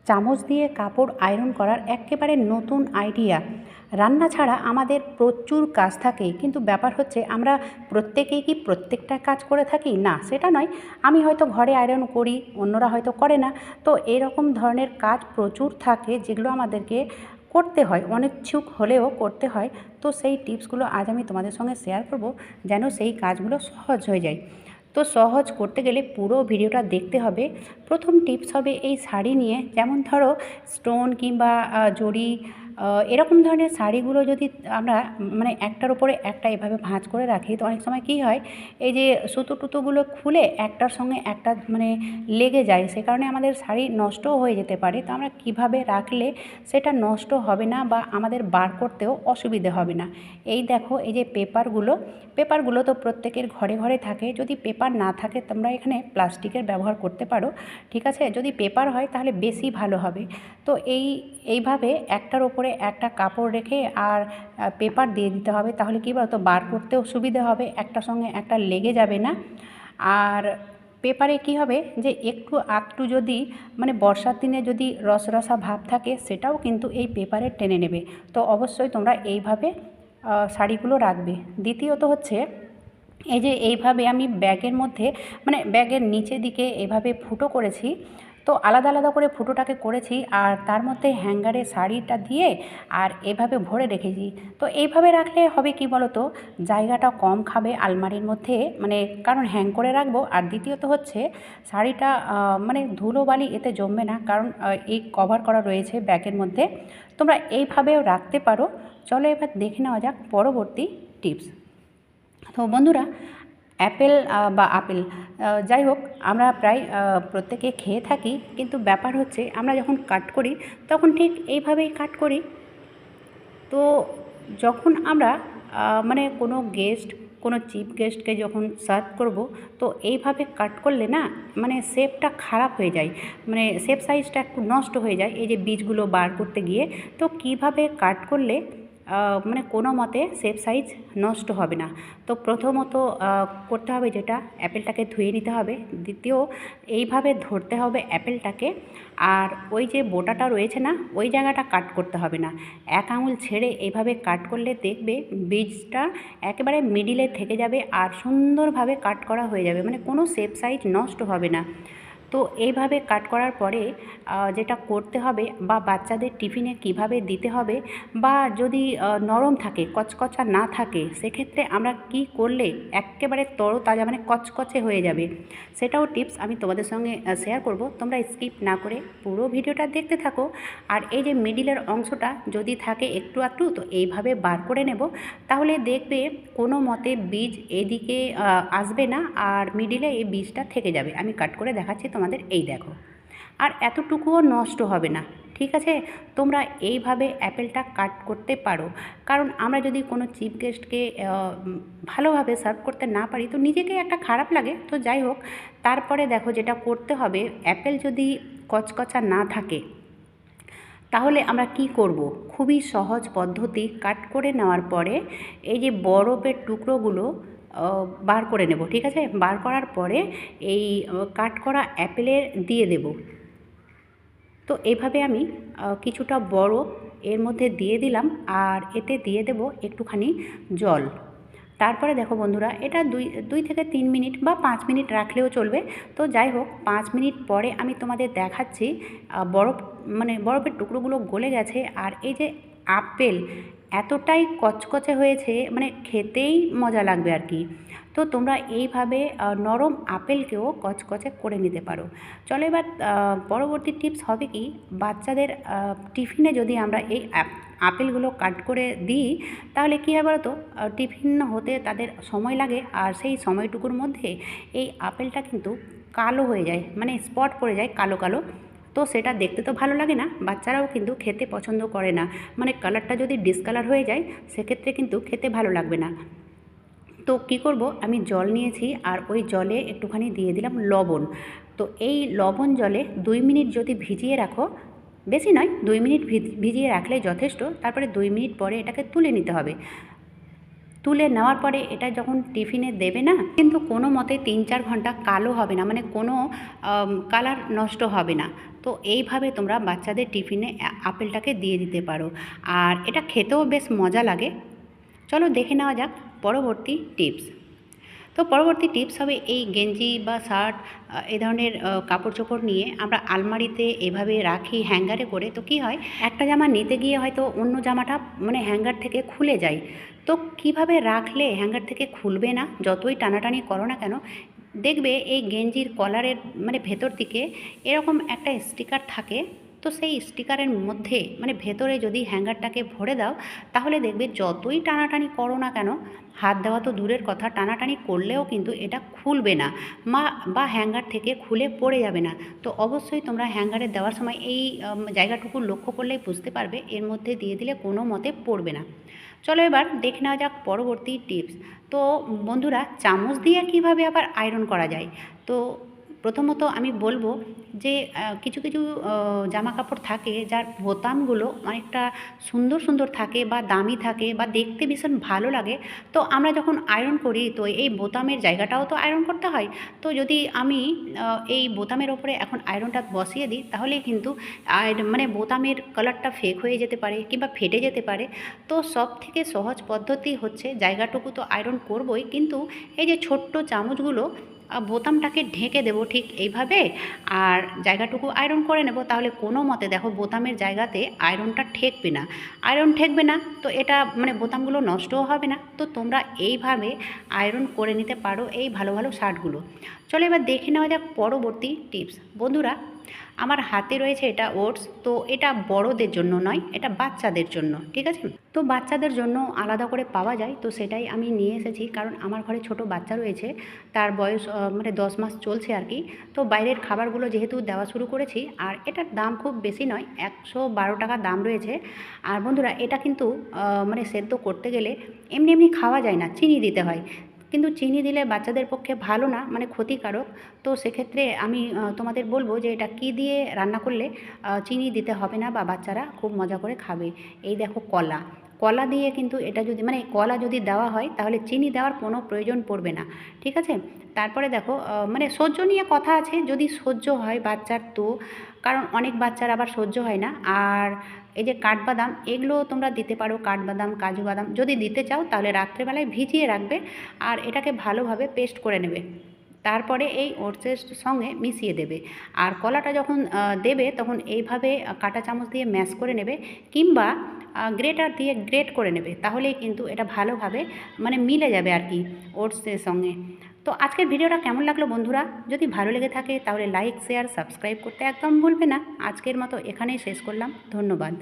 চামচ দিয়ে কাপড় আয়রন করার একেবারে নতুন আইডিয়া। রান্না ছাড়া আমাদের প্রচুর কাজ থাকে, কিন্তু ব্যাপার হচ্ছে আমরা প্রত্যেকেই কি প্রত্যেকটা কাজ করে থাকি? না, সেটা নয়। আমি হয়তো ঘরে আয়রন করি, অন্যরা হয়তো করে না। তো এরকম ধরনের কাজ প্রচুর থাকে যেগুলো আমাদেরকে করতে হয়, অনিচ্ছুক হলেও করতে হয়। তো সেই টিপসগুলো আজ আমি তোমাদের সঙ্গে শেয়ার করব, যেন সেই কাজগুলো সহজ হয়ে যায়। তো সহজ করতে গেলে পুরো ভিডিওটা দেখতে হবে। প্রথম টিপস হবে এই শাড়ি নিয়ে, যেমন ধরো স্টোন কিংবা জড়ি, এরকম ধরনের শাড়িগুলো যদি আমরা মানে একটার উপরে একটা এভাবে ভাঁজ করে রাখি, তো অনেক সময় কী হয়, এই যে সুতো টুতোগুলো খুলে একটার সঙ্গে একটা মানে লেগে যায়, সে কারণে আমাদের শাড়ি নষ্টও হয়ে যেতে পারে। তো আমরা কিভাবে রাখলে সেটা নষ্ট হবে না বা আমাদের বার করতেও অসুবিধে হবে না। এই দেখো, এই যে পেপারগুলো তো প্রত্যেকের ঘরে ঘরে থাকে। যদি পেপার না থাকে তোমরা এখানে প্লাস্টিকের ব্যবহার করতে পারো, ঠিক আছে? যদি পেপার হয় তাহলে বেশি ভালো হবে। তো এইভাবে একটার ওপরে একটা কাপড় রেখে আর পেপার দিয়ে দিতে হবে, তাহলে কী বলতো, বার করতেও সুবিধে হবে, একটার সঙ্গে একটা লেগে যাবে না। আর পেপারে কী হবে যে একটু আধটু যদি মানে বর্ষার দিনে যদি রসরসা ভাব থাকে, সেটাও কিন্তু এই পেপারে টেনে নেবে। তো অবশ্যই তোমরা এইভাবে শাড়িগুলো রাখবে। দ্বিতীয়ত হচ্ছে, এই যে এইভাবে আমি ব্যাগের মধ্যে মানে ব্যাগের নিচের দিকে এভাবে ফুটো করেছি। তো আলাদা আলাদা করে ফুটোটাকে করেছি, আর তার মধ্যে হ্যাঙ্গারে শাড়িটা দিয়ে আর এভাবে ভরে রেখেছি। তো এইভাবে রাখলে হবে কি বলো তো, জায়গাটা কম খাবে আলমারির মধ্যে, মানে কারণ হ্যাং করে রাখবো। আর দ্বিতীয়ত হচ্ছে শাড়িটা মানে ধুলোবালি এতে জমবে না, কারণ এই কভার করা রয়েছে ব্যাগের মধ্যে। তোমরা এইভাবেও রাখতে পারো। চলো এবার দেখে নেওয়া যাক পরবর্তী টিপস। তো বন্ধুরা, আপেল যাই হোক, আমরা প্রায় প্রত্যেকে খেয়ে থাকি, কিন্তু ব্যাপার হচ্ছে আমরা যখন কাট করি তখন ঠিক এইভাবেই কাট করি। তো যখন আমরা মানে কোনো চিফ গেস্টকে যখন সার্ভ করব, তো এইভাবে কাট করলে না মানে শেপটা খারাপ হয়ে যায়, মানে শেপ সাইজটা একটু নষ্ট হয়ে যায় এই যে বীজগুলো বার করতে গিয়ে। তো কিভাবে কাট করলে মানে কোনো মতে শেপ সাইজ নষ্ট হবে না। তো প্রথমত করতে হবে যেটা, অ্যাপেলটাকে ধুয়ে নিতে হবে। দ্বিতীয়, এইভাবে ধরতে হবে অ্যাপেলটাকে, আর ওই যে বোটাটা রয়েছে না, ওই জায়গাটা কাট করতে হবে না। এক আঙুল ছেড়ে এইভাবে কাট করলে দেখবে বীজটা একেবারে মিডিলে থেকে যাবে আর সুন্দরভাবে কাট করা হয়ে যাবে, মানে কোনো শেপ সাইজ নষ্ট হবে না। তো এইভাবে কাট করার পরে যেটা করতে হবে বা বাচ্চাদের টিফিনে কিভাবে দিতে হবে, বা যদি নরম থাকে, কচকচা না থাকে, সেক্ষেত্রে আমরা কি করলে এক্কেবারে তরতাজা মানে কচকচে হয়ে যাবে, সেটাও টিপস আমি তোমাদের সঙ্গে শেয়ার করব। তোমরা স্কিপ না করে পুরো ভিডিওটা দেখতে থাকো। আর এই যে মিডিলের অংশটা যদি থাকে একটু একটু, তো এইভাবে বার করে নেব, তাহলে দেখবে কোনো মতে বীজ এদিকে আসবে না, আর মিডিলে এই বীজটা থেকে যাবে। আমি কাট করে দেখাচ্ছি তোমাদের, এই দেখো। আর এতটুকুও নষ্ট হবে না, ঠিক আছে? তোমরা এইভাবে অ্যাপেলটা কাট করতে পারো, কারণ আমরা যদি কোনো চিফ গেস্টকে ভালোভাবে সার্ভ করতে না পারি, তো নিজেকে একটা খারাপ লাগে। তো যাই হোক, তারপরে দেখো যেটা করতে হবে, অ্যাপেল যদি কচকচা না থাকে, তাহলে আমরা কি করব? খুবই সহজ পদ্ধতি। কাট করে নেওয়ার পরে এই যে বরফের টুকরোগুলো বার করে নেব, ঠিক আছে? বার করার পরে এই কাট করা অ্যাপেলের দিয়ে দেব। তো এইভাবে আমি কিছুটা বরফ এর মধ্যে দিয়ে দিলাম, আর এতে দিয়ে দেব একটুখানি জল। তারপরে দেখো বন্ধুরা, এটা দুই থেকে 3 মিনিট বা 5 মিনিট রাখলেও চলবে। তো যাই হোক, 5 মিনিট পরে আমি তোমাদের দেখাচ্ছি বরফের টুকরোগুলো গলে গেছে, আর এই যে আপেল এতটাই কচকচে হয়েছে, মানে খেতেই মজা লাগবে আর কি। তো তোমরা এইভাবে নরম আপেলকেও কচকচে করে নিতে পারো। চলো এবার পরবর্তী টিপস হবে কি, বাচ্চাদের টিফিনে যদি আমরা এই আপেলগুলো কাট করে দিই, তাহলে কী হয় বলো তো, টিফিন হতে তাদের সময় লাগে, আর সেই সময়টুকুর মধ্যে এই আপেলটা কিন্তু কালো হয়ে যায়, মানে স্পট পড়ে যায় কালো কালো। তো সেটা দেখতে তো ভালো লাগে না, বাচ্চারাও কিন্তু খেতে পছন্দ করে না, মানে কালারটা যদি ডিসকালার হয়ে যায়, সেক্ষেত্রে কিন্তু খেতে ভালো লাগবে না। তো কী করব, আমি জল নিয়েছি, আর ওই জলে একটুখানি দিয়ে দিলাম লবণ। তো এই লবণ জলে 2 মিনিট যদি ভিজিয়ে রাখো, বেশি নয়, 2 মিনিট ভিজিয়ে রাখলেই যথেষ্ট। তারপরে 2 মিনিট পরে এটাকে তুলে নিতে হবে। তুলে নেওয়ার পরে এটা যখন টিফিনে দেবে না, কিন্তু কোনো মতে 3-4 ঘন্টা কালো হবে না, মানে কোনো কালার নষ্ট হবে না। তো এইভাবে তোমরা বাচ্চাদের টিফিনে আপেলটাকে দিয়ে দিতে পারো, আর এটা খেতেও বেশ মজা লাগে। চলো দেখে নেওয়া যাক পরবর্তী টিপস। তো পরবর্তী টিপস হবে এই গেঞ্জি বা শার্ট এই ধরনের কাপড় চোপড় নিয়ে আমরা আলমারিতে এভাবে রাখি হ্যাঙ্গারে করে। তো কী হয়, একটা জামা নিতে গিয়ে হয়তো অন্য জামাটা মানে হ্যাঙ্গার থেকে খুলে যায়। তো কিভাবে রাখলে হ্যাঙ্গার থেকে খুলবে না, যতই টানাটানি করো না কেন? দেখবে এই গেঞ্জির কলারের মানে ভেতর দিকে এরকম একটা স্টিকার থাকে। তো সেই স্টিকারের মধ্যে মানে ভেতরে যদি হ্যাঙ্গারটাকে ভরে দাও, তাহলে দেখবে যতই টানাটানি করো না কেন, হাত দেওয়া তো দূরের কথা, টানাটানি করলেও কিন্তু এটা খুলবে না বা হ্যাঙ্গার থেকে খুলে পড়ে যাবে না। তো অবশ্যই তোমরা হ্যাঙ্গারে দেওয়ার সময় এই জায়গাটুকু লক্ষ্য করলেই বুঝতে পারবে এর মধ্যে দিয়ে দিলে কোনো মতে পড়বে না। চলো এবার দেখে নেওয়া যাক পরবর্তী টিপস। তো বন্ধুরা, চামচ দিয়ে কীভাবে আবার আয়রন করা যায়। তো প্রথমত আমি বলবো যে কিছু কিছু জামা কাপড় থাকে যার বোতামগুলো অনেকটা সুন্দর সুন্দর থাকে বা দামি থাকে বা দেখতে ভীষণ ভালো লাগে। তো আমরা যখন আয়রন করি তো এই বোতামের জায়গাটাও তো আয়রন করতে হয়। তো যদি আমি এই বোতামের ওপরে এখন আয়রনটা বসিয়ে দিই, তাহলে কিন্তু মানে বোতামের কালারটা ফেক হয়ে যেতে পারে কিংবা ফেটে যেতে পারে। তো সব থেকে সহজ পদ্ধতি হচ্ছে, জায়গাটুকু তো আয়রন করবই, কিন্তু এই যে ছোট্ট চামচগুলো বোতামটাকে ঢেকে দেবো ঠিক এইভাবে, আর জায়গাটুকু আয়রন করে নেব। তাহলে কোনো মতে দেখো বোতামের জায়গাতে আয়রনটা ঠেকবে না, আয়রন ঠেকবে না, তো এটা মানে বোতামগুলো নষ্টও হবে না। তো তোমরা এইভাবে আয়রন করে নিতে পারো এই ভালো ভালো শার্টগুলো। চলো এবার দেখে নেওয়া যাক পরবর্তী টিপস। বন্ধুরা, আমার হাতে রয়েছে এটা ওটস। তো এটা বড়দের জন্য নয়, এটা বাচ্চাদের জন্য, ঠিক আছে? তো বাচ্চাদের জন্য আলাদা করে পাওয়া যায়, তো সেটাই আমি নিয়ে এসেছি, কারণ আমার ঘরে ছোট বাচ্চা রয়েছে, তার বয়স মানে 10 মাস চলছে আর কি। তো বাইরের খাবারগুলো যেহেতু দেওয়া শুরু করেছি, আর এটার দাম খুব বেশি নয়, 112 টাকা দাম রয়েছে। আর বন্ধুরা, এটা কিন্তু মানে সেদ্ধ করতে গেলে এমনি এমনি খাওয়া যায় না, চিনি দিতে হয়। কিন্তু চিনি দিলে বাচ্চাদের পক্ষে ভালো না, মানে ক্ষতিকারক। তো সেক্ষেত্রে আমি তোমাদের বলবো যে এটা কী দিয়ে রান্না করলে চিনি দিতে হবে না বা বাচ্চারা খুব মজা করে খাবে। এই দেখো কলা, কলা দিয়ে কিন্তু এটা যদি মানে কলা যদি দেওয়া হয়, তাহলে চিনি দেওয়ার কোনো প্রয়োজন পড়বে না, ঠিক আছে? তারপরে দেখো মানে সহ্য নিয়ে কথা আছে, যদি সহ্য হয় বাচ্চার তো, কারণ অনেক বাচ্চার আবার সহ্য হয় না। আর এই যে কাঠবাদাম, এগুলো তোমরা দিতে পারো, কাঠবাদাম, কাজু বাদাম যদি দিতে চাও, তাহলে রাত্রেবেলায় ভিজিয়ে রাখবে আর এটাকে ভালোভাবে পেস্ট করে নেবে। তারপরে এই ওটসের সঙ্গে মিশিয়ে দেবে। আর কলাটা যখন দেবে, তখন এইভাবে কাঁটা চামচ দিয়ে ম্যাশ করে নেবে, কিংবা গ্রেটার দিয়ে গ্রেট করে নেবে। তাহলেই কিন্তু এটা ভালোভাবে মানে মিলে যাবে আর কি ওটসের সঙ্গে। তো আজকের ভিডিওটা কেমন লাগলো বন্ধুরা? যদি ভালো লেগে থাকে তাহলে লাইক, শেয়ার, সাবস্ক্রাইব করতে একদম ভুলবে না। আজকের মতো এখানেই শেষ করলাম, ধন্যবাদ।